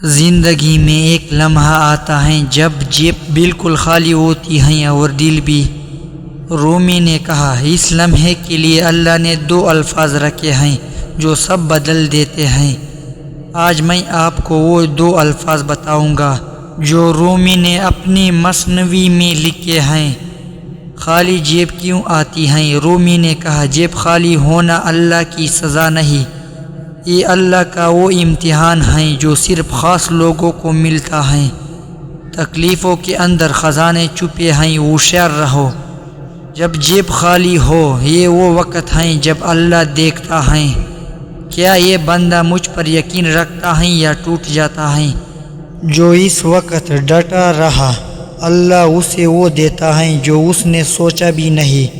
زندگی میں ایک لمحہ آتا ہے جب جیب بالکل خالی ہوتی ہیں اور دل بھی۔ رومی نے کہا، اس لمحے کے لیے اللہ نے 2 الفاظ رکھے ہیں جو سب بدل دیتے ہیں۔ آج میں آپ کو وہ 2 الفاظ بتاؤں گا جو رومی نے اپنی مثنوی میں لکھے ہیں۔ خالی جیب کیوں آتی ہیں؟ رومی نے کہا، جیب خالی ہونا اللہ کی سزا نہیں، یہ اللہ کا وہ امتحان ہے جو صرف خاص لوگوں کو ملتا ہے۔ تکلیفوں کے اندر خزانے چھپے ہیں، ہوشیار رہو۔ جب جیب خالی ہو، یہ وہ وقت ہے جب اللہ دیکھتا ہے کیا یہ بندہ مجھ پر یقین رکھتا ہے یا ٹوٹ جاتا ہے۔ جو اس وقت ڈٹا رہا، اللہ اسے وہ دیتا ہے جو اس نے سوچا بھی نہیں۔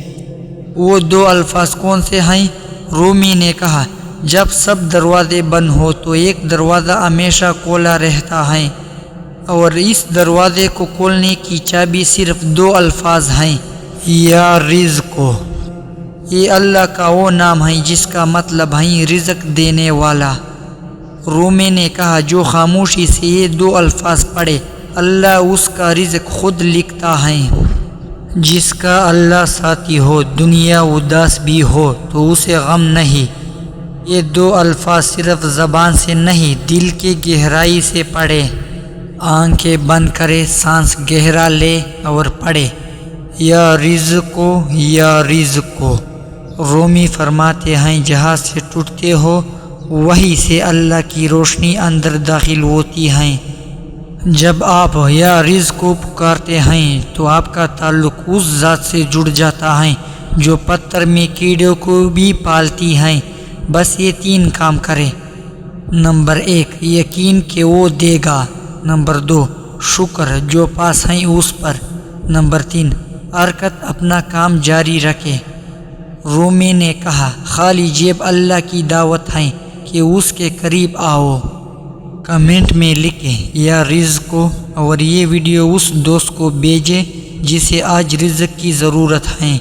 وہ 2 الفاظ کون سے ہیں؟ رومی نے کہا، جب سب دروازے بند ہو تو ایک دروازہ ہمیشہ کھلا رہتا ہے، اور اس دروازے کو کھولنے کی چابی صرف 2 الفاظ ہیں، یا رزق۔ یہ اللہ کا وہ نام ہے جس کا مطلب ہے رزق دینے والا۔ رومی نے کہا، جو خاموشی سے یہ 2 الفاظ پڑھے، اللہ اس کا رزق خود لکھتا ہے۔ جس کا اللہ ساتھی ہو، دنیا اداس بھی ہو تو اسے غم نہیں۔ یہ 2 الفاظ صرف زبان سے نہیں، دل کی گہرائی سے پڑھے۔ آنکھیں بند کرے، سانس گہرا لے اور پڑھے، یا رزقو یا رزقو۔ رومی فرماتے ہیں، جہاں سے ٹوٹتے ہو وہیں سے اللہ کی روشنی اندر داخل ہوتی ہے۔ جب آپ یا رزق کو پکارتے ہیں تو آپ کا تعلق اس ذات سے جڑ جاتا ہے جو پتھر میں کیڑوں کو بھی پالتی ہے۔ بس یہ 3 کام کرے۔ نمبر 1، یقین کہ وہ دے گا۔ نمبر 2، شکر جو پاس ہے اس پر۔ نمبر 3، حرکت، اپنا کام جاری رکھے۔ رومی نے کہا، خالی جیب اللہ کی دعوت ہے کہ اس کے قریب آؤ۔ کمنٹ میں لکھیں یا رزق، اور یہ ویڈیو اس دوست کو بھیجیں جسے آج رزق کی ضرورت ہے۔